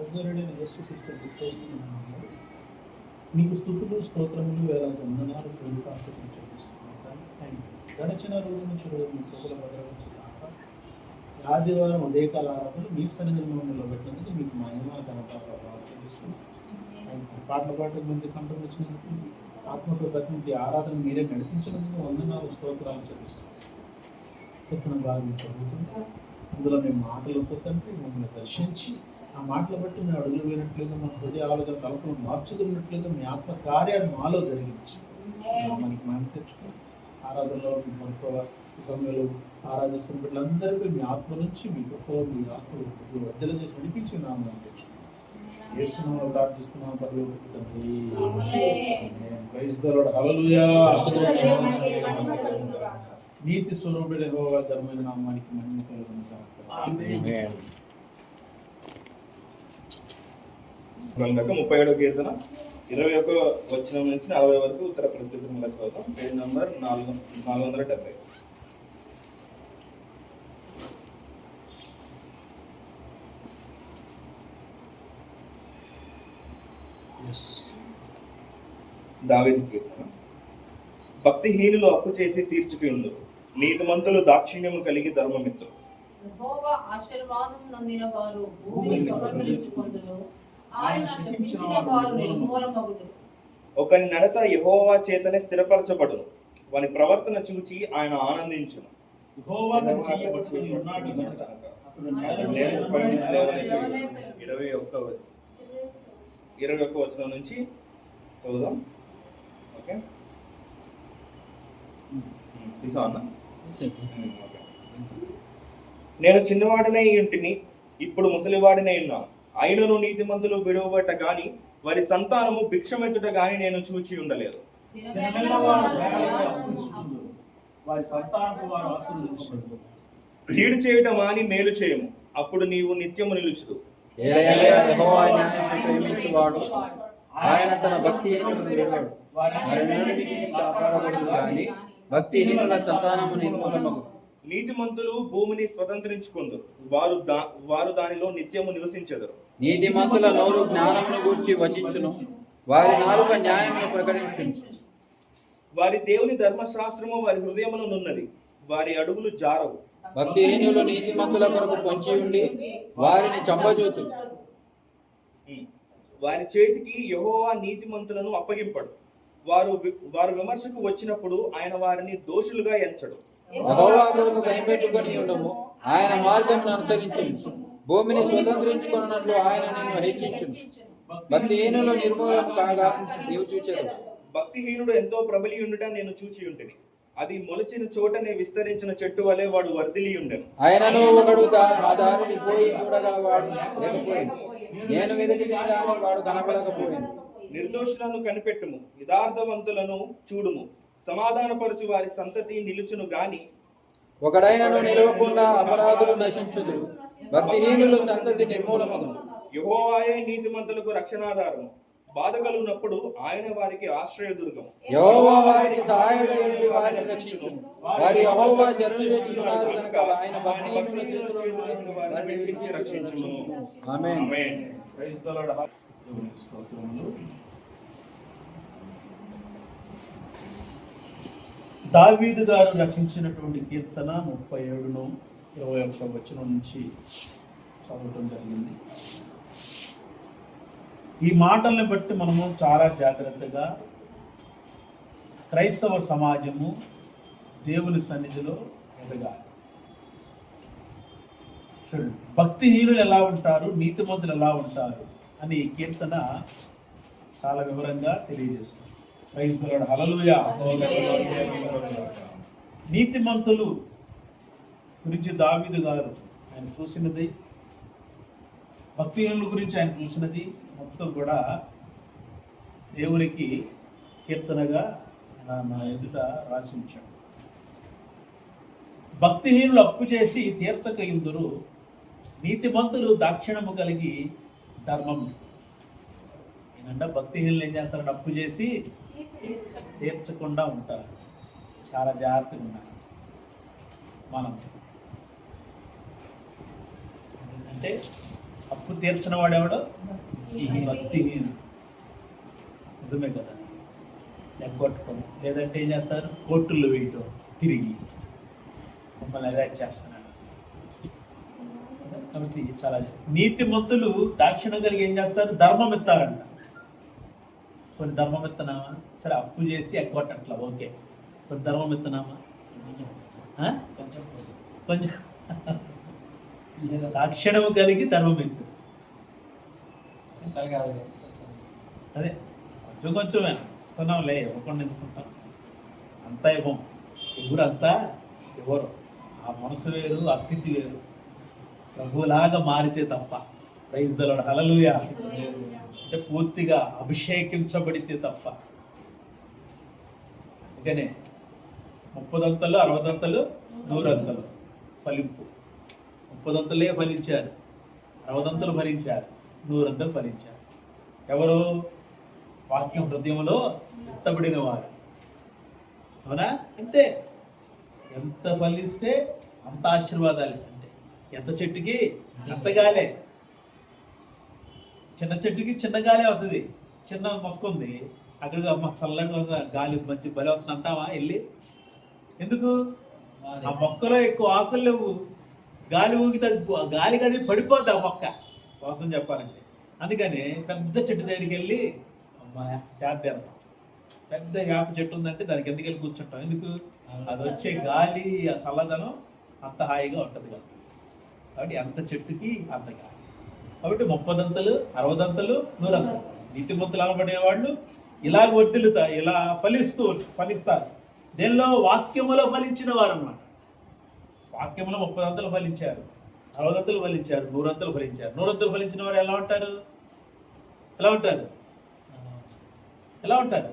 నజరేయుడైన యేసుక్రీస్తు శ్రేష్ఠమైన నామములో మీకు స్తుతులు స్తోత్రములు వేలాది వందనాలు కృతజ్ఞతలు చెల్లిస్తున్నాను. గడిచిన రోజు నుంచి రోజు మీ ప్రభుల భద్రపరచుగాక. ఆదివారం ఉదయకాల ఆరాధనలు మీ సన్నిధిలో నిలబెట్టినందుకు మీకు మహిమ ఘనత ప్రభావం చెల్లిస్తున్నాను. పాటల పాటకు మంచి కంఠం వచ్చినందుకు ఆత్మతో సత్యంకి ఆరాధన మీరే నడిపించినందుకు వందనాలు స్తోత్రాలు చెల్లిస్తున్నాను. చెప్పిన బాగా చదువుతుంటే అందులో మేము మాటలతో తండ్రి మమ్మల్ని దర్శించి ఆ మాటలు బట్టి మేము అడుగులు వేయనట్లుగా మన హృదయాలుగా తలపులు మార్చుకున్నట్లుగా మీ ఆత్మ కార్యాన్ని మాలో జరిగించి మనకి మనం తెచ్చుకొని ఆరాధనలో మనతో ఈ సమయంలో ఆరాధిస్తున్న బిడ్డలందరికీ మీ ఆత్మ నుంచి మీ గొప్ప మీ ఆత్మ వద్దలు చేసి నడిపించి నామని తెచ్చుకున్నాం. యేసునామములో ప్రార్థిస్తున్నాం పరలోకపు తండ్రి. Praise the lord. హల్లెలూయా. నీతి స్వరూపుడైన యెహోవా ఘనమైన నామానికి మహిమ కలుగును గాక. ఆమేన్. 37వ కీర్తన 21వ వచనం నుంచి 40 వరకు ఉత్తర ప్రత్యుత్తరముల కోసం పేజ్ నంబర్ 470. దావీదు కీర్తన. భక్తిహీనులు అప్పు చేసి తీర్చుకుందు, నీతిమంతులు దాక్షిణ్యము కలిగి ధర్మమిత్తులు. యెహోవా ఆశీర్వాదము నొందిన వారు భూమిని స్వతంత్రించుకొందురు, ఆయన శపించిన వారు నిర్మూలమగుదురు. ఒకని నడత యెహోవా చేతనే స్థిరపరచబడును, వాని ప్రవర్తన చూచి ఆయన ఆనందించును. యెహోవా తన చెయ్యి పట్టుకొని ఉన్నాడు గనుక అతడు నేలను పైన లేవలేక. 21వ వచనం నుంచి చదువుదాం. ఓకే, తీసావన్నా? నేను చిన్నవాడినై ఇంటిని, ఇప్పుడు ముసలివాడినై ఉన్నాను. అయినను నీతిమంతులు విడువబట్ట గాని వారి సంతానము భిక్షమెత్తుట గాని నేను చూచి ఉండలేదు. వారి సంతానపు వారు ఆశీర్వదించుదురు. కీడు చేయటం మాని మేలు చేయము, అప్పుడు నీవు నిత్యము నిలుచుదు. యెహోవా న్యాయాన్ని ప్రేమించువాడు, ఆయన తన భక్తిహీనులను విడువడు. వారి నడుమికి కాపాడబడును గాని భక్తిహీనుల సంతానము నిర్మూలమగు. నీతిమంతులు భూమిని స్వతంత్రించుకుందరు, వారు దానిలో నిత్యము నివసించెదరు. నీతిమంతుల నోరు జ్ఞానమును గూర్చి వచించును, వారి నాలుక న్యాయమును ప్రకటించును. వారి దేవుని ధర్మశాస్త్రము వారి హృదయమునున్నది, వారి అడుగులు జారవు. భక్తిహీనులు నీతిమంతుల కొరకు పొంచి ఉండి వారిని చంపజూతు. వారి చేతికి యెహోవా నీతిమంతులను అప్పగింపడు. వారు విమర్శకు వచ్చినప్పుడు ఆయన వారిని దోషులుగా ఎంచడు. యెహోవా కొరకు కనిపెట్టుకొని ఉండము, ఆయన మార్గమును అనుసరించు. భూమిని స్వతంత్రించుకున్నట్లు ఆయన నిన్ను హెచ్చించును. భక్తిహీనులు నిర్మూలన కాగా నీవు చూచెదవు. భక్తిహీనుడు ఎంతో ప్రబలి ఉండుట నేను చూచి ఉంటిని, అది మొలిచిన చోటనే విస్తరించిన చెట్టు వలె వాడు వర్ధిల్లి ఉండెను. ఆయనను ఒకడు ఆ దారిని పోయి చూడగా వాడు లేకపోయాను, నేను వెతికితే గాని వాడు కనపడకపోయాను. నిర్దోషులను కనిపెట్టుము, యథార్థవంతులను చూడుము, సమాధానపరచు వారి సంతతి నిలుచును గాని ఒకడైనను నిలవకుండా అపరాధులు నశించుదురు. భక్తిహీనులు సంతతి నిర్మూలమగును. యెహోవాయే నీతిమంతులకు రక్షణాధారము, బాధ కలుగునప్పుడు ఆయన వారికి ఆశ్రయదుర్గం. యెహోవా వారికి సహాయుడై ఉండి వారిని రక్షించును. వారి యెహోవా శరణు చేర్చుకున్నారు కనుక ఆయన భక్తిహీనుల చేతిలో నుండి వారిని విడిపించి రక్షించును. ఆమేన్. Praise the lord. దేవునికి స్తోత్రములు. దావీదు గారు రచించినటువంటి కీర్తన 37ను 21వ వచనం నుంచి చదవటం జరిగింది. ఈ మాటల్ని బట్టి మనము చాలా జాగ్రత్తగా క్రైస్తవ సమాజము దేవుని సన్నిధిలో ఎదగాలి. చూడండి, భక్తిహీనులు ఎలా ఉంటారు, నీతిమంతులు ఎలా ఉంటారు అని ఈ కీర్తన చాలా వివరంగా తెలియజేస్తుంది. Praise the lord. హల్లెలూయా. నీతిమంతులు గురించి దావీదు గారు ఆయన చూసినది, భక్తిహీనుల గురించి ఆయన చూసినది మొత్తం కూడా దేవునికి కీర్తనగా నా ఎదుట రాసి ఉంచాడు. భక్తిహీనులు అప్పు చేసి తీర్చక ఇందురు, నీతిమంతులు దాక్షిణము కలిగి ధర్మం. ఏంటంటే భక్తిహీనులు ఏం చేస్తారంటే అప్పు చేసి తీర్చకుండా ఉంటారు. చాలా జాగ్రత్తగా ఉండాలి మనం. ఏంటంటే అప్పు తీర్చిన వాడెవడో భక్తిహీనుడు. నిజమే కదా, ఎగ్గొట్టడం లేదంటే ఏం చేస్తారు, కోర్టుల్లో వేయటం, తిరిగి మమ్మల్ని అటాక్ చేస్తున్నాడు. కాబట్టి చాలా నీతిమంతులు దాక్షిణ్యం కలిగి ఏం చేస్తారు, ధర్మం ఎత్తారంట. కొన్ని ధర్మం ఎత్తనామా, సరే అప్పు చేసి ఎగ్గొట్టట్లా, ఓకే. కొన్ని ధర్మం ఎత్తనామా, కొంచెం దాక్షిణము కలిగి ధర్మం ఎత్తు. అదే కొంచెం ఇస్తున్నాంలే, ఇవ్వకుండా ఎందుకుంటాం, అంతా ఇవ్వం. ఊరంతా ఎవరు, ఆ మనసు వేరు, ఆ స్థితి వేరు. ప్రభులాగా మారితే తప్ప. ప్రైజ్ ద లార్డ్, హల్లెలూయా. అంటే పూర్తిగా అభిషేకించబడితే తప్ప. అందుకనే 30 దంతలు 60 దంతలు 100 దంతలు ఫలింపు. 30 దంతలే ఫలించారు, 60 దంతలు ఫలించారు, 100 దంతలు ఫలించారు. ఎవరు? వాక్యం హృదయంలో ఎత్తబడిన వారు. అవునా? అంతే. ఎంత ఫలిస్తే అంత ఆశీర్వాదాలే. అంతే. ఎంత చెట్టుకి అంత గాలే. చిన్న చెట్టుకి చిన్న గాలే అవుతుంది. చిన్న మొక్క ఉంది, అక్కడికి అమ్మ చల్లగా గాలి మంచి బలి అవుతుంది అంటావా వెళ్ళి? ఎందుకు? ఆ మొక్కలో ఎక్కువ ఆకులు లేవు, గాలి ఊగితే గాలి కానీ పడిపోద్ది ఆ మొక్క, కోసం చెప్పాలంటే. అందుకని పెద్ద చెట్టు దగ్గరికి వెళ్ళి అమ్మాయ శాద్యార్థం, పెద్ద వేప చెట్టు ఉందంటే దానికి ఎందుకు వెళ్ళి కూర్చుంటాం? ఎందుకు? అది వచ్చే గాలి, ఆ చల్లదనం అంత హాయిగా ఉంటుంది కదా. కాబట్టి అంత చెట్టుకి అంత గాలి. కాబట్టి 30 దంతలు 60 దంతలు 100 దంతలు. నీతిమంతులు అనబడే వాళ్ళు ఇలాగ వర్ధిల్లుతారు, ఇలా ఫలిస్తారు. దేనిలో? వాక్యములో ఫలించిన వారు అన్నమాట. వాక్యములో 30 దంతలు ఫలించారు, 60 దంతలు ఫలించారు, 100 దంతలు ఫలించారు. 100 దంతలు ఫలించిన వారు ఎలా ఉంటారు? ఎలా ఉంటారు? ఎలా ఉంటారు?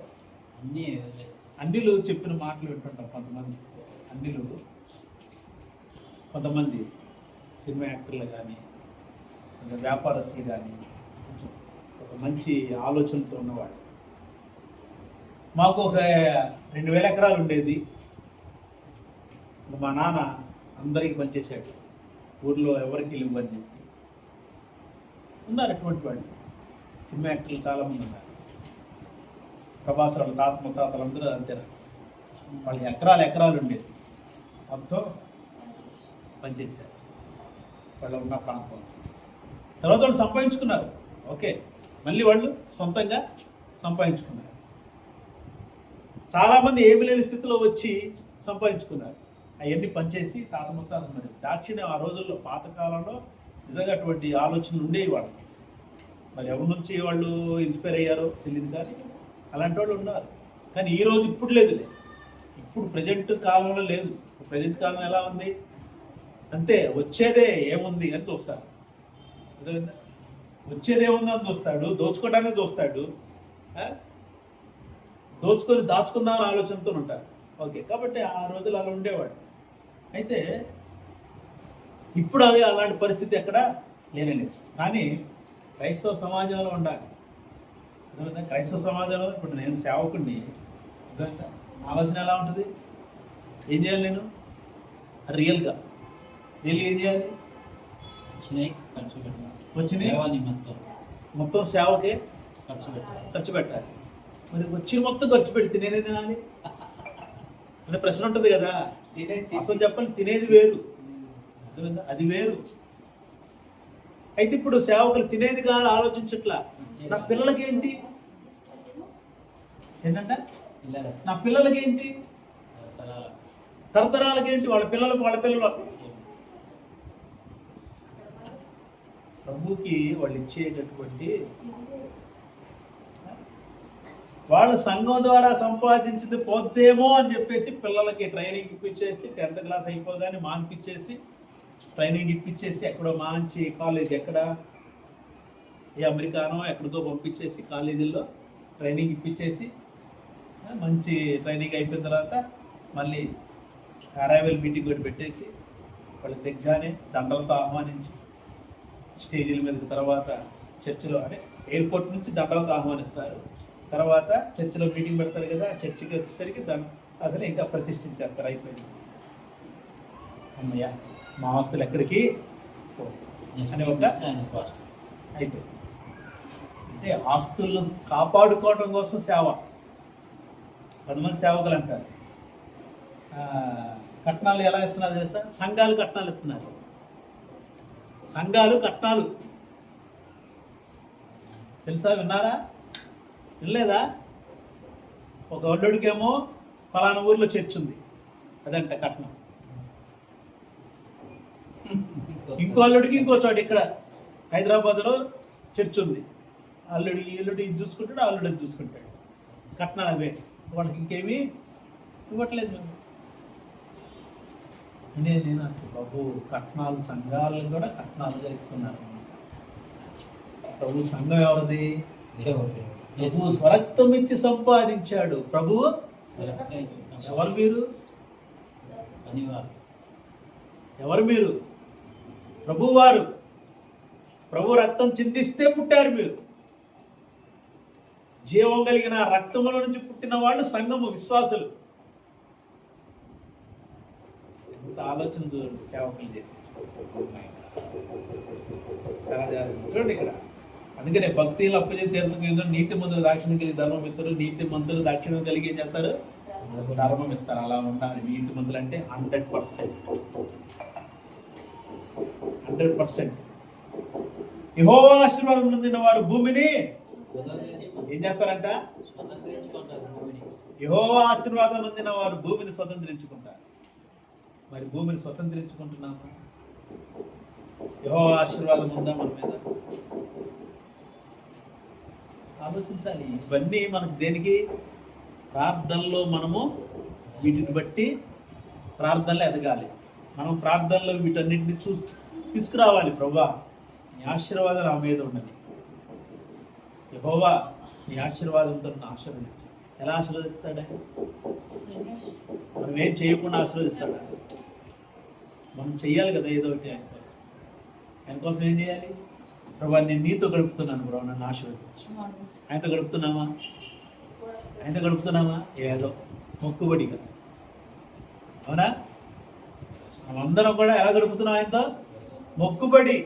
అన్నిలు చెప్పిన మాటలు వింటుంటాం కొంతమంది. అన్నిలు కొంతమంది సినిమా యాక్టర్లు కానీ, వ్యాపారస్తులు కానీ, ఒక మంచి ఆలోచనతో ఉన్నవాడు. మాకు ఒక 2000 ఎకరాలు ఉండేది, మా నాన్న అందరికి పనిచేసాడు, ఊర్లో ఎవరికి ఇవ్వని చెప్పి. ఉన్నారు అటువంటి వాళ్ళు. సినిమా యాక్టర్లు చాలామంది ఉన్నారు. ప్రభాస్ వాళ్ళ తాత ముత్తాతలు అందరూ అంతేనా, వాళ్ళ ఎకరాలు ఉండేది, మొత్తం పనిచేశారు వాళ్ళు ఉన్న ప్రాంతం. తర్వాత వాళ్ళు సంపాదించుకున్నారు, ఓకే, మళ్ళీ వాళ్ళు సొంతంగా సంపాదించుకున్నారు. చాలామంది ఏమి లేని స్థితిలో వచ్చి సంపాదించుకున్నారు. అవన్నీ పనిచేసి తాత ముత్తాతలు. మరి దాక్షిణ్యం ఆ రోజుల్లో, పాతకాలంలో నిజంగా అటువంటి ఆలోచనలు ఉండేవి వాళ్ళకి. మరి ఎవరి నుంచి వాళ్ళు ఇన్స్పైర్ అయ్యారో తెలియదు, కానీ అలాంటి వాళ్ళు ఉన్నారు. కానీ ఈరోజు ఇప్పుడు లేదులే, ఇప్పుడు ప్రజెంట్ కాలంలో లేదు. ప్రజెంట్ కాలం ఎలా ఉంది? అంతే, వచ్చేదే ఏముంది అని చూస్తారు. అర్థమైందా? వచ్చేది ఏముంది అని చూస్తాడు, దోచుకోవడానికి చూస్తాడు, దోచుకొని దాచుకుందామని ఆలోచనతో ఉంటారు. ఓకే, కాబట్టి ఆ రోజులు అలా ఉండేవాడు. అయితే ఇప్పుడు అది అలాంటి పరిస్థితి ఎక్కడ లేనేలేదు. కానీ క్రైస్తవ సమాజంలో ఉండాలి. క్రైస్తవ సమాజంలో ఇప్పుడు నేను సేవకుడిని, ఆలోచన ఎలా ఉంటుంది? ఏం చేయాలి నేను రియల్గా ఏం చేయాలి? వచ్చినాయి మొత్తం సేవకే ఖర్చు పెట్టాలి. మరి వచ్చిన మొత్తం ఖర్చు పెడితే నేనే తినాలి అనే ప్రశ్న ఉంటుంది కదా. అసలు చెప్పండి, తినేది వేరు, అది వేరు. అయితే ఇప్పుడు సేవకులు తినేది కాదు ఆలోచించట్లా. నా పిల్లలకేంటి ఏంటంటే, నా పిల్లలకేంటి, తరతరాలకేంటి, వాళ్ళ పిల్లలు ప్రభుకి వాళ్ళు ఇచ్చేటటువంటి వాళ్ళ సంఘం ద్వారా సంపాదించింది పోద్దేమో అని చెప్పేసి పిల్లలకి ట్రైనింగ్ ఇప్పించేసి 10th క్లాస్ అయిపోగానే మానిపించేసి ట్రైనింగ్ ఇప్పించేసి ఎక్కడో మంచి కాలేజ్, ఎక్కడ ఏ అమెరికానో ఎక్కడికో పంపించేసి కాలేజీల్లో ట్రైనింగ్ ఇప్పించేసి మంచి ట్రైనింగ్ అయిపోయిన తర్వాత మళ్ళీ అరైవల్ మీటింగ్ కూడా పెట్టేసి వాళ్ళ దగ్గరనే దండలతో ఆహ్వానించి స్టేజీల మీదకి, తర్వాత చర్చిలో అంటే ఎయిర్పోర్ట్ నుంచి దండలతో ఆహ్వానిస్తారు. తర్వాత చర్చిలో మీటింగ్ పెడతారు కదా, చర్చికి వచ్చేసరికి అసలు ఇంకా ప్రతిష్ఠించేస్తారు. అయిపోయింది, అమ్మయ్య మా ఆస్తులు ఎక్కడికి అని ఒక అయిపోయింది. అంటే ఆస్తులను కాపాడుకోవడం కోసం సేవ. 10 మంది సేవకులు అంటారు. కట్నాలు ఎలా ఇస్తున్నారు తెలుసా? సంఘాలు కట్నాలు ఇస్తున్నారు. సంఘాలు కట్నాలు తెలుసా? విన్నారా? వినలేదా? ఒక అల్లుడికేమో ఫలానా ఊర్లో చర్చ్ ఉంది, అదంట కట్నం. ఇంకో అల్లుడికి ఇంకో చోట ఇక్కడ హైదరాబాద్లో చర్చ్ ఉంది. అల్లుడి ఇల్లుడి ఇది చూసుకుంటాడు, అల్లుడి ఇది చూసుకుంటాడు. కట్నాలు అవే. వాళ్ళకి ఇంకేమీ ఇవ్వట్లేదు మేము. నేను ప్రభు కట్నాలు సంఘాలను కూడా కట్నాలుగా ఇస్తున్నారు. ప్రభు సంఘం ఎవరిది? ప్రభువు స్వరక్తం ఇచ్చి సంపాదించాడు. ప్రభువు ఎవరు మీరు? ఎవరు మీరు? ప్రభు వారు. ప్రభు రక్తం చిందిస్తే పుట్టారు మీరు. జీవం కలిగిన రక్తముల నుంచి పుట్టిన వాళ్ళు సంఘము, విశ్వాసులు. ఆలోచన చూడండి, సేవకులు చేసి చాలా జాగ్రత్త చూడండి ఇక్కడ. అందుకనే భక్తిలో అప్పచేసి తీర్చక నీతి మంతులు దాక్షిణ్యం కలిగి ధర్మం ఇస్తారు, నీతి మంతులు దాక్షిణ్యం కలిగి ఏం చేస్తారు? ధర్మం ఇస్తారు. అలా ఉండాలి. నీతి మంతులు అంటే 100%. 100%. యెహోవా ఆశీర్వాదం పొందిన వారు భూమిని ఏం చేస్తారంట? యెహోవా ఆశీర్వాదం పొందిన వారు భూమిని స్వతంత్రించుకుంటారు. మరి భూమిని స్వతంత్రించుకుంటున్నామా? యెహోవా ఆశీర్వాదం ఉందా మన మీద? ఆలోచించాలి. ఇవన్నీ మనకు దేనికి? ప్రార్థనలో మనము వీటిని బట్టి ప్రార్థనలో ఎదగాలి. మనం ప్రార్థనలో వీటన్నిటిని తీసుకురావాలి. ప్రభువా నీ ఆశీర్వాదం నా మీద ఉన్నది. యెహోవా నీ ఆశీర్వాదంతో నన్ను ఆశీర్వదించు. ఎలా ఆశీర్వదిస్తాడా? మనం ఏం చేయకుండా ఆశీర్వదిస్తాడా? మనం చెయ్యాలి కదా ఏదో ఒకటి ఆయన కోసం. ఆయన కోసం ఏం చేయాలి? ప్రభా నేను నీతో గడుపుతున్నాను ప్రభు, నన్ను ఆశీర్వదించు. ఆయనతో గడుపుతున్నామా? ఆయనతో గడుపుతున్నామా? ఏదో మొక్కుబడిగా. అవునా? మనందరం కూడా ఎలా గడుపుతున్నాం? ఆయనతో మొక్కుబడి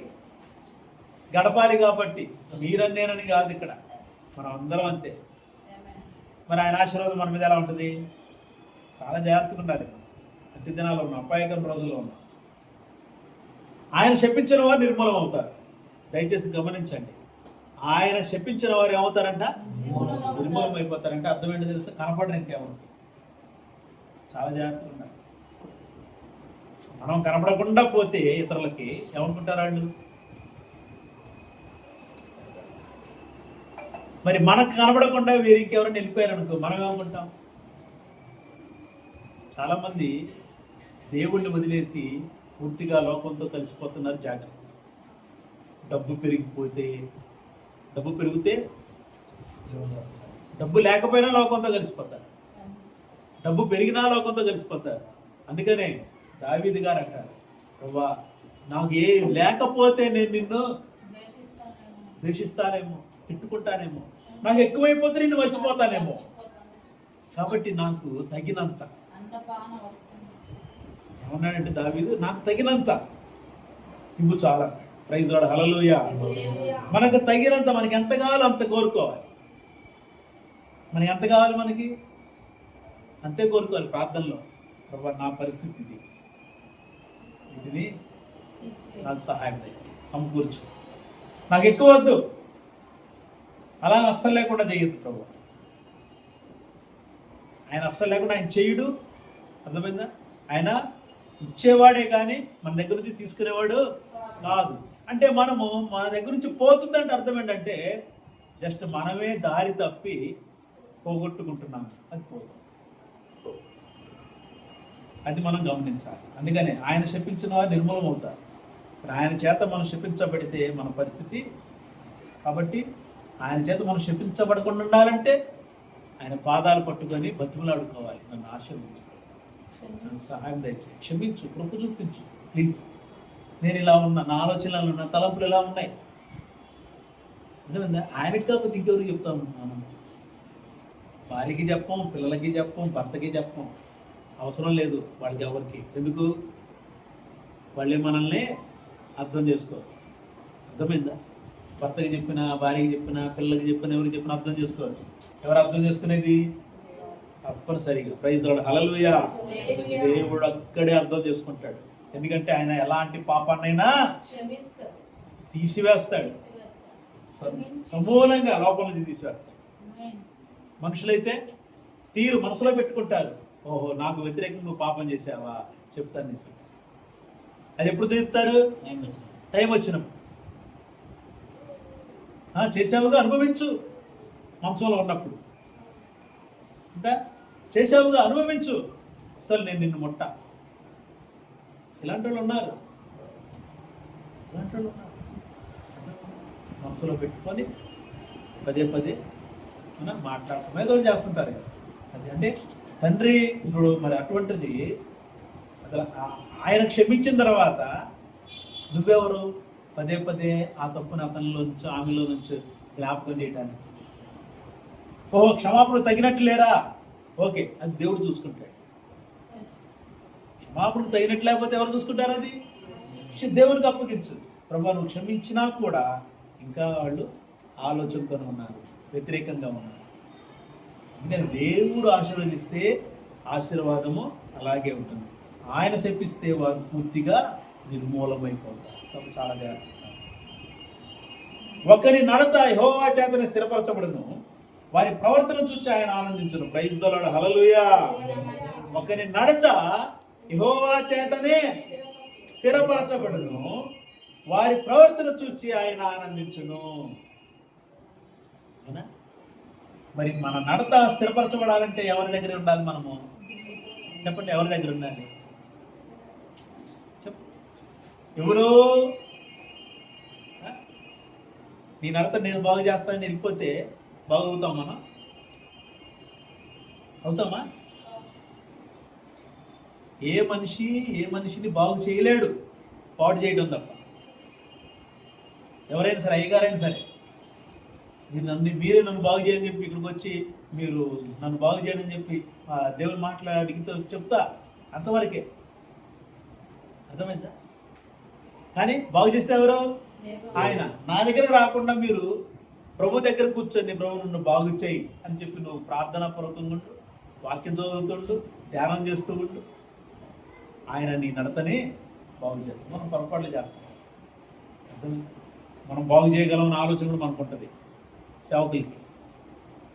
గడపాలి. కాబట్టి మీరని నేనని కాదు, ఇక్కడ మనం అందరం అంతే. మరి ఆయన ఆశీర్వాదం మన మీద ఎలా ఉంటుంది? చాలా జాగ్రత్తగా ఉండాలి. అతి దినాల్లో ఉన్నాం, అపాయకర రోజుల్లో ఉన్నాం. ఆయన శపించిన వారు నిర్మూలం అవుతారు. దయచేసి గమనించండి. ఆయన శపించిన వారు ఏమవుతారంట? నిర్మూలం అయిపోతారంటే అర్థం ఏంటో తెలుసా? కనపడరు ఇంకేమవుతుంది. చాలా జాగ్రత్తగా ఉండాలి. మనం కనపడకుండా పోతే ఇతరులకి ఏమనుకుంటారు వాళ్ళు? మరి మనకు కనపడకుండా వీరు ఇంకెవరైనా వెళ్ళిపోయారనుకో మనం ఏమనుకుంటాం? చాలామంది దేవుణ్ణి వదిలేసి పూర్తిగా లోకంతో కలిసిపోతున్నారు. జాగ్రత్త. డబ్బు పెరిగితే డబ్బు లేకపోయినా లోకంతో కలిసిపోతారు, డబ్బు పెరిగినా లోకంతో కలిసిపోతారు. అందుకనే దావీదు గారు అంటారు, ప్రభా నాకు ఏం లేకపోతే నేను నిన్ను ద్వేషిస్తానేమో, తిట్టుకుంటానేమో, నాకు ఎక్కువైపోతే నిన్ను మర్చిపోతానేమో, కాబట్టి నాకు తగినంత. ఏమన్నాడంటే దావీదు, నాకు తగినంత ఇవ్వు చాలా. ప్రైజ్ లార్డ్, హల్లెలూయా. మనకు తగినంత, మనకి ఎంత కావాలో అంత కోరుకోవాలి. మనకి ఎంత కావాలి మనకి అంతే కోరుకోవాలి. ప్రార్థనలో ప్రభా నా పరిస్థితి ఇది, వీటిని నాకు సహాయం తెచ్చి సమకూర్చు, నాకు ఎక్కువ వద్దు, అలా అస్సలు లేకుండా చేయొద్దు ప్రభు. ఆయన అస్సలు లేకుండా ఆయన చేయుడు. అర్థమైందా? ఆయన ఇచ్చేవాడే కానీ మన దగ్గర నుంచి తీసుకునేవాడు కాదు. అంటే మనము మన దగ్గర నుంచి పోతుందంటే అర్థం ఏంటంటే జస్ట్ మనమే దారి తప్పి పోగొట్టుకుంటున్నాము. అది పోతుంది, అది మనం గమనించాలి. అందుకనే ఆయన శపించిన వారు నిర్మూలం అవుతారు. ఆయన చేత మనం శపించబడితే మన పరిస్థితి. కాబట్టి ఆయన చేత మనం శపించబడకుండా ఉండాలంటే ఆయన పాదాలు పట్టుకొని బతిమలాడుకోవాలి. నన్ను ఆశీర్వదించు, నాకు సహాయం దయచేయి, క్షమించు, కృప చూపించు ప్లీజ్. నేను ఇలా ఉన్నా, నా ఆలోచనలు ఉన్నా, తలంపులు ఇలా ఉన్నాయి. అర్థమైందా? ఆయనకి కాకపోతే ఇంకెవరికి చెప్తాం? మనం భార్యకి చెప్పం, పిల్లలకి చెప్పం, భర్తకి చెప్పం. అవసరం లేదు వాళ్ళకి ఎవరికి. ఎందుకు? వాళ్ళే మనల్ని అర్థం చేసుకోరు. అర్థమైందా? భర్తకి చెప్పినా, భార్యకి చెప్పినా, పిల్లలకి చెప్పినా, ఎవరికి చెప్పినా అర్థం చేసుకోవచ్చు. ఎవరు అర్థం చేసుకునేది? తప్పనిసరిగా ప్రైజ్ లార్డ్, హల్లెలూయా. దేవుడు అక్కడే అర్థం చేసుకుంటాడు. ఎందుకంటే ఆయన ఎలాంటి పాపాన్నైనా క్షమిస్తాడు, తీసివేస్తాడు, సమూలంగా లోపల నుంచి తీసివేస్తాడు. మనుషులైతే తీరు మనసులో పెట్టుకుంటారు. ఓహో, నాకు వ్యతిరేకంగా నువ్వు పాపం చేసావా, చెప్తాను నీ సంగతి. అది ఎప్పుడు తీరుతారు? టైం వచ్చినప్పుడు. చేసావుగా అనుభవించు, మంచంలో ఉన్నప్పుడు అంతా చేసావుగా అనుభవించు, అసలు నేను నిన్ను ముట్ట. ఇలాంటి వాళ్ళు ఉన్నారు, మనసులో పెట్టుకొని పదే పదే మనం మాట్లాడటం ఏదో చేస్తుంటారు కదా. అది అంటే తండ్రి ఇప్పుడు మరి అటువంటిది అసలు ఆయన క్షమించిన తర్వాత నువ్వెవరు పదే పదే ఆ తప్పుని అతనిలో నుంచి ఆమెలో నుంచి జ్ఞాపకం చేయటానికి? ఓహో, క్షమాపణ తగినట్లు లేరా? ఓకే, అది దేవుడు చూసుకుంటాడు. క్షమాపణకు తగినట్లు లేకపోతే ఎవరు చూసుకుంటారు? అది దేవునికి అప్పగించు. ప్రభు నువ్వు క్షమించినా కూడా ఇంకా వాళ్ళు ఆలోచనతోనే ఉన్నారు, వ్యతిరేకంగా ఉన్నారు. అందుకని దేవుడు ఆశీర్వదిస్తే ఆశీర్వాదము అలాగే ఉంటుంది. ఆయన శపిస్తే వారు పూర్తిగా నిర్మూలమైపోతారు. కాబట్టి చాలా జాగ్రత్త. ఒకరి నడత యెహోవా చేతనే స్థిరపరచబడును, వారి ప్రవర్తన చూసి ఆయన ఆనందించును. ప్రైజ్ ది లార్డ్, హల్లెలూయా. ఒకరి నడత యెహోవా చేతనే స్థిరపరచబడును, వారి ప్రవర్తన చూసి ఆయన ఆనందించును. అవునా? మరి మన నడత స్థిరపరచబడాలంటే ఎవరి దగ్గర ఉండాలి? మనము చెప్పండి, ఎవరి దగ్గర ఉండాలి? చెప్పు. ఎవరు? నీ నడత నేను బాగు చేస్తానని వెళ్ళిపోతే బాగు అవుతాం మనం? అవుతామా? ఏ మనిషిని బాగు చేయలేడు పాడు చేయడం తప్ప. ఎవరైనా సరే, అయ్యగారైనా సరే, మీరే నన్ను బాగు చేయని చెప్పి ఇక్కడికి వచ్చి మీరు నన్ను బాగు చేయని చెప్పి దేవుని మాట్లాడితో చెప్తా, అంతవరకే. అర్థమైందా? కానీ బాగు చేస్తే ఎవరు? ఆయన. నా దగ్గర రాకుండా మీరు ప్రభు దగ్గర కూర్చొని ప్రభు నన్ను బాగు చేయి అని చెప్పి నువ్వు ప్రార్థనా పూర్వకంగా ఉండు, వాక్యం చదువుతుండు, ధ్యానం చేస్తూ ఉండు. ఆయన నీ నడతని బాగు చేస్తాం. మనం పొరపాట్లు చేస్తాం. అర్థమైందా? మనం బాగు చేయగలమని ఆలోచన కూడా మనకు ఉంటుంది సేవకులకి.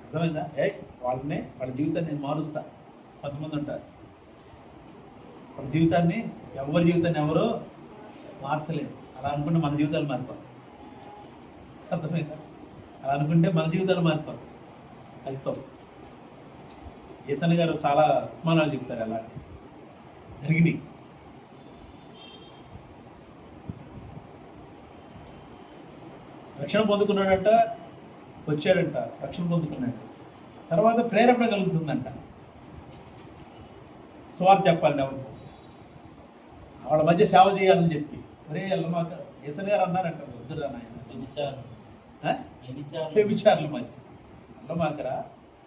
అర్థమైందా? వాళ్ళ జీవితాన్ని నేను మారుస్తా. కొంతమంది ఉంటారు, వాళ్ళ జీవితాన్ని ఎవరి జీవితాన్ని ఎవరో మార్చలేదు. అలా అనుకుంటే మన జీవితాలు మారిపోతాయి. అర్థమైందా? అలా అనుకుంటే మన జీవితాలు మారిపోతాయి. అది తప్పు. యేసన్న గారు చాలా ఉపమానాలు చెప్తారు, అలా జరిగినాయి. రక్షణ పొందుకున్నాడంట, వచ్చాడంట, రక్షణ పొందుకున్నాడు. తర్వాత ప్రేరేపణ కలుగుతుందంట, సువార్త చెప్పాలి ఎవరు, వాళ్ళ మధ్య సేవ చేయాలని చెప్పి. ఒరే ఎల్లమాక యేసన్న గారు అన్నారంట, వద్దురా నాయన వ్యభిచారుల మధ్య అల్లమాకరా,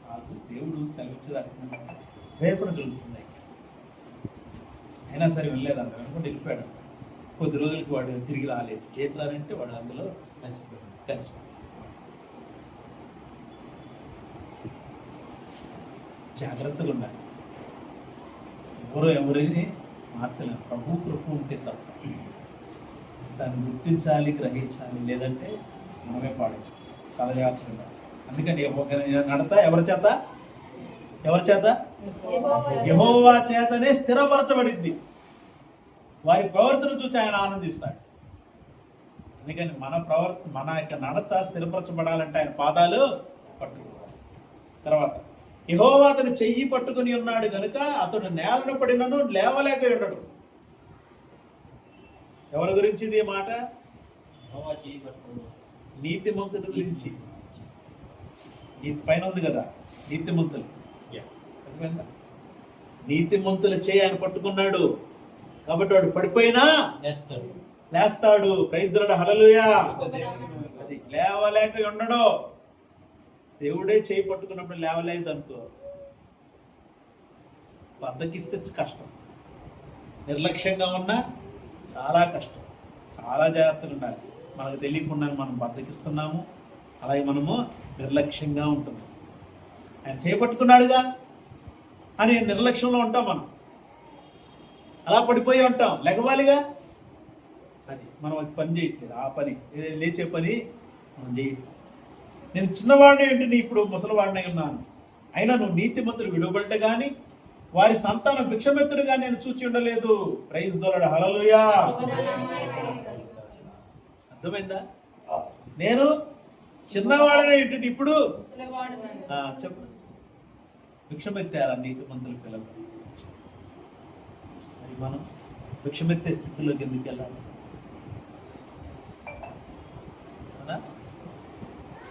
నాకు దేవుడు సెలవిచ్చేదాకా ప్రేరేపణ కలుగుతుంది. అయినా సరే వెళ్ళలేదంట, అనుకుంటే వెళ్ళిపోయాడు. కొద్ది రోజులకి వాడు తిరిగి రాలేదు. ఏంటారంటే వాడు అందులో కలిసిపోయాడు. జాగ్రత్తగా ఉండాలి. ఎవరిని మార్చలేము. ప్రభు కృప ఉంటే తప్ప. దాన్ని గుర్తించాలి, గ్రహించాలి, లేదంటే మనమే పాడచ్చు. చాలా జాగ్రత్తగా ఉండాలి. అందుకని నడత ఎవరి చేత? యెహోవా చేతనే స్థిరపరచబడింది, వారి ప్రవర్తన చూసి ఆయన ఆనందిస్తాడు. అందుకని మన యొక్క నడత స్థిరపరచబడాలంటే ఆయన పాదాలు పట్టుకోవాలి. తర్వాత యెహోవా అతను చెయ్యి పట్టుకుని ఉన్నాడు కనుక అతడు నేలను పడినను లేవలేక ఉండడు. ఎవరి గురించి ఇది మాట? నీతిమంతుల గురించి. నీతి పైన ఉంది కదా, నీతిమంతులు. నీతిమంతుల చేయి ఆయన పట్టుకున్నాడు కాబట్టి వాడు పడిపోయినా లేస్తాడు. ప్రైజ్ ది లార్డ్, హల్లెలూయా. అది లేవలేక ఉండడు. దేవుడే చేయి పట్టుకున్నప్పుడు లేవలేదు అనుకో, బద్దకిస్తే కష్టం. నిర్లక్ష్యంగా ఉన్నా చాలా కష్టం. చాలా జాగ్రత్తగా ఉండాలి. మనకు తెలియకుండా మనం బద్దకిస్తున్నాము, అలాగే మనము నిర్లక్ష్యంగా ఉంటున్నాం. ఆయన చేపట్టుకున్నాడుగా అని నిర్లక్ష్యంలో ఉంటాం మనం, అలా పడిపోయి ఉంటాం. లెగవాలిగా, అది మనం అది పని చేయట్లేదు. ఆ పని లేచే పని మనం చేయట్లేదు. నేను చిన్నవాడిని ఏంటి, ఇప్పుడు ముసలివాడినై ఉన్నాను, అయినా నువ్వు నీతిమంతులు విడువబడ్డ కానీ వారి సంతానం భిక్షమెత్తుడుగా నేను చూచి ఉండలేదు. ప్రైజ్ ది లార్డ్, హల్లెలూయా. అర్థమైందా? నేను చిన్నవాడనే ఏంటి, ఇప్పుడు చెప్పు, భిక్షమెత్తారా నీతిమంతుల పిల్లలు? మరి మనం భిక్షమెత్తే స్థితిలోకి ఎందుకు వెళ్ళాలి?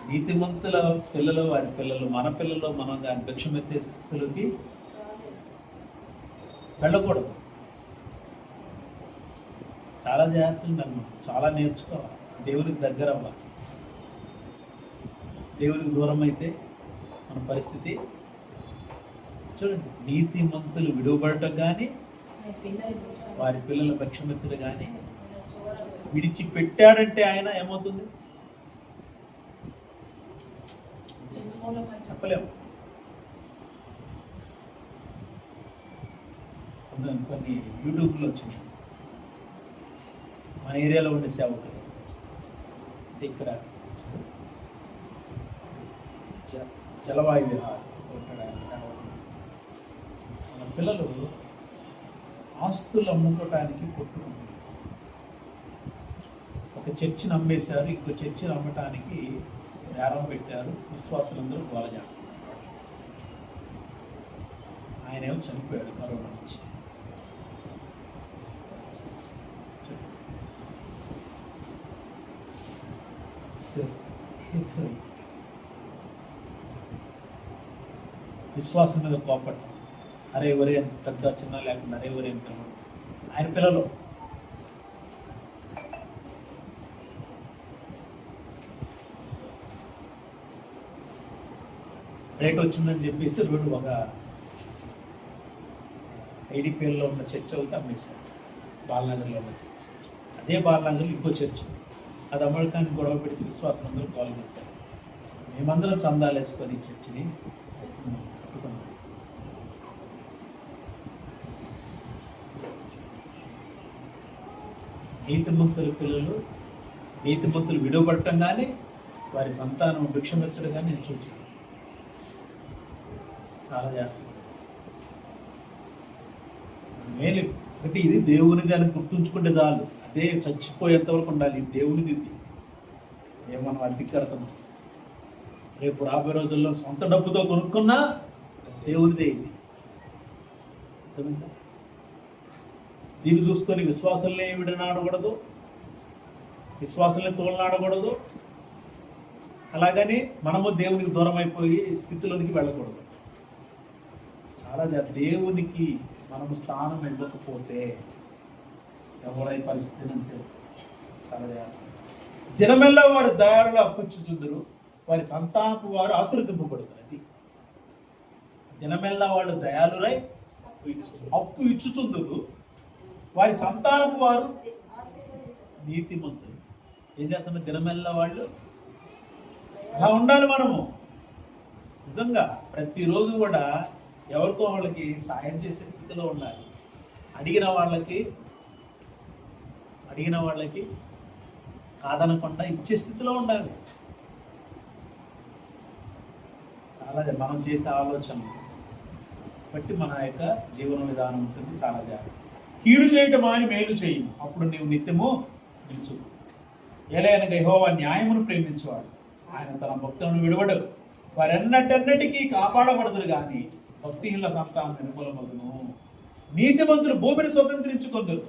నీతిమంతుల పిల్లలు, వారి పిల్లలు, మన పిల్లలు, మనం దాని భిక్షమెత్తే స్థితిలోకి వెళ్ళకూడదు. చాలా జాగ్రత్తగా ఉండాలి, మనం చాలా నేర్చుకోవాలి, దేవునికి దగ్గర అవ్వాలి. దేవునికి దూరం అయితే మన పరిస్థితి చూడండి. నీతిమంతులు విడువబడటం కానీ వారి పిల్లల భిక్షమెత్తుడు కానీ విడిచిపెట్టాడంటే ఆయన ఏమవుతుంది చెప్పలేము. కొన్ని యూట్యూబ్లో వచ్చింది, మన ఏరియాలో ఉండే సేవకులు, అంటే ఇక్కడ జలవాయు విహార్ ఉంటాడు ఆయన సేవకులు. మన పిల్లలు ఆస్తులు అమ్ముకోవటానికి కొట్టుకుంటారు. ఒక చర్చిని అమ్మేశారు, ఇంకో చర్చిని అమ్మటానికి బేరం పెట్టారు. విశ్వాసులందరూ గోల చేస్తున్నారు. ఆయన ఏమో చనిపోయాడు కరోనా నుంచి. విశ్వాసం మీద కోపట్టు, అరే ఎవరే పెద్ద చిన్న లేకుండా అరే ఎవరే పిల్లలు, ఆయన పిల్లలు రేట్ వచ్చిందని చెప్పేసి రోడ్డు ఒక ఐడిపిఎల్లో ఉన్న చర్చ్ ఒకటి అమ్మేశారు, బాలనగర్లో ఉన్న చర్చ్. అదే బాలనగర్లో ఇంకో చర్చ్, అది అమ్మకానికి గొడవ పెడితే విశ్వాసం అందరూ కాల్ చేశారు. మేమందరం చందాలు వేసుకొని చర్చిని కట్టుకున్నాం. నీతిమంతుల పిల్లలు, నీతిమంతులు విడువబడటం కానీ వారి సంతానం భిక్షమెత్తడం కానీ నేను చూచాను. చాలా చేస్తాను మేలు. ఒకటి ఇది దేవునిది అని గుర్తుంచుకుంటే చాలు, అదే చచ్చిపోయేంత వరకు ఉండాలి. ఇది దేవునిది, ఇది ఏ మనం అద్దెకి కడతాం. రేపు రాబోయే రోజుల్లో సొంత డబ్బుతో కొనుక్కున్నా దేవునిదే ఇది. అర్థమైందా? దీన్ని చూసుకొని విశ్వాసాలనే విడనాడకూడదు, విశ్వాసాలనే తోలనాడకూడదు. అలాగని మనము దేవునికి దూరం అయిపోయి స్థితిలోనికి వెళ్ళకూడదు. చాలా దేవునికి మనము స్థానం ఇవ్వకపోతే ఎవరై పరిస్థితి అంటే చాలా దినమెల్లా వారు దయాళులు అప్పుచ్చుచుందరు, వారి సంతానపు వారు ఆశీర్వదింపబడుతున్నది. దినమెల్లా వాళ్ళు దయాళులై అప్పు ఇచ్చుచుందరు, వారి సంతానపు వారు నీతిమంతులు. ఏం చేస్తున్నారు దినమెల్లా వాళ్ళు? అలా ఉండాలి మనము. నిజంగా ప్రతిరోజు కూడా ఎవరికో వాళ్ళకి సాయం చేసే స్థితిలో ఉండాలి. అడిగిన వాళ్ళకి కాదనకుండా ఇచ్చే స్థితిలో ఉండాలి. చాలా మనం చేసే ఆలోచన బట్టి మన యొక్క జీవన విధానం ఉంటుంది. చాలా జాగ్రత్త. కీడు చేయటం అని మేలు చేయు, అప్పుడు నీవు నిత్యము నిలుచు. ఏలైనగా యెహోవా న్యాయమును ప్రేమించేవాడు, ఆయన తన భక్తులను విడువడు. వారెన్నటన్నిటికీ కాపాడబడదురు కానీ భక్తిహీనుల సంతానం వెనుకలమగును. నీతిమంతులు భూమిని స్వతంత్రించుకొందురు,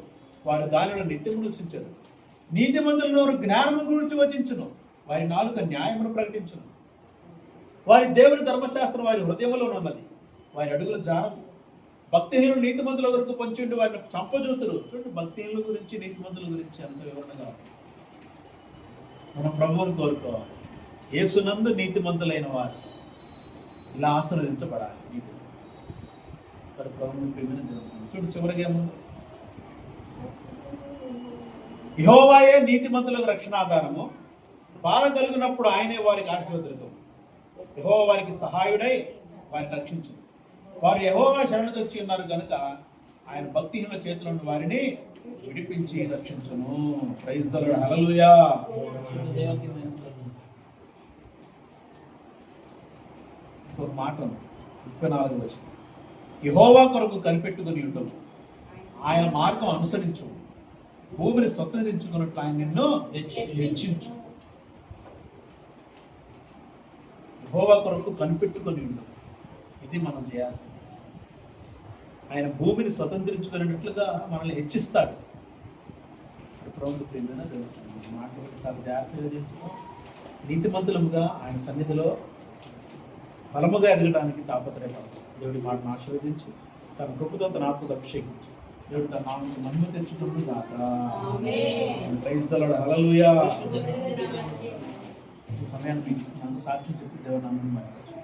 వారు దానిలో నిత్యము నివసించరు. నీతిమంతుల నోరు జ్ఞానము గురించి వచించును, వారి నాలుక న్యాయమును ప్రకటించును. వారి దేవుని ధర్మశాస్త్రం వారి హృదయంలో ఉన్నది, వారి అడుగుల జానము. భక్తిహీనులు నీతిమంతుల వరకు పంచుండి వారిని చంపజూతులు. చూడండి, భక్తిహీనుల గురించి నీతిమంతుల గురించి అంత వివరణగా మనం ప్రభువుని కోరుకోవాలి. యేసునందు నీతిమంతులైన వారు ఇలా ఆశీర్వదించబడాలి. నీతి ప్రభువుని ప్రేమను తెలుసు. చూడు చివరికి ఏముంది, యెహోవాయే నీతిమంతులకు రక్షణాధారము, బాధ కలిగినప్పుడు ఆయనే వారికి ఆశీర్వదకము. యెహోవా వారికి సహాయుడై వారిని రక్షించు. వారు యెహోవా శరణు వచ్చి ఉన్నారు కనుక ఆయన భక్తిహీనుల చేతిలో ఉన్న వారిని విడిపించి రక్షించును. ప్రైజ్ ది లార్డ్, హల్లెలూయా. ఒక మాట 34వ వచనం, యెహోవా కొరకు కనిపెట్టుకుని ఉండవు, ఆయన మార్గం అనుసరించు, భూమిని స్వతంత్రించుకున్నట్లు ఆయన నిన్ను హెచ్చించు. యెహోవా కొరకు కనిపెట్టుకుని ఉండవు, ఇది మనం చేయాల్సింది. ఆయన భూమిని స్వతంత్రించుకునేట్లుగా మనల్ని హెచ్చిస్తాడు. ప్రభుత్వ ప్రేమైన తెలుస్తుంది మాటలు చాలా జాగ్రత్తగా చేయించుకో. నీతిమంతులముగా ఆయన సన్నిధిలో బలముగా ఎదగడానికి తాపత్రయపడతాం. దేవుడి మాటను ఆశీర్వదించి తన కృపతో తన ఆత్మకు అభిషేకించి దేవుడు తన నామమును మహిమ తెచ్చుకును గాక. ప్రైజ్ ది లార్డ్, హల్లెలూయా. ఈ సమయాన్ని మీకు ఇస్తున్నాను. సాక్ష్యం చెప్పి దేవుడి నామమును మహిమ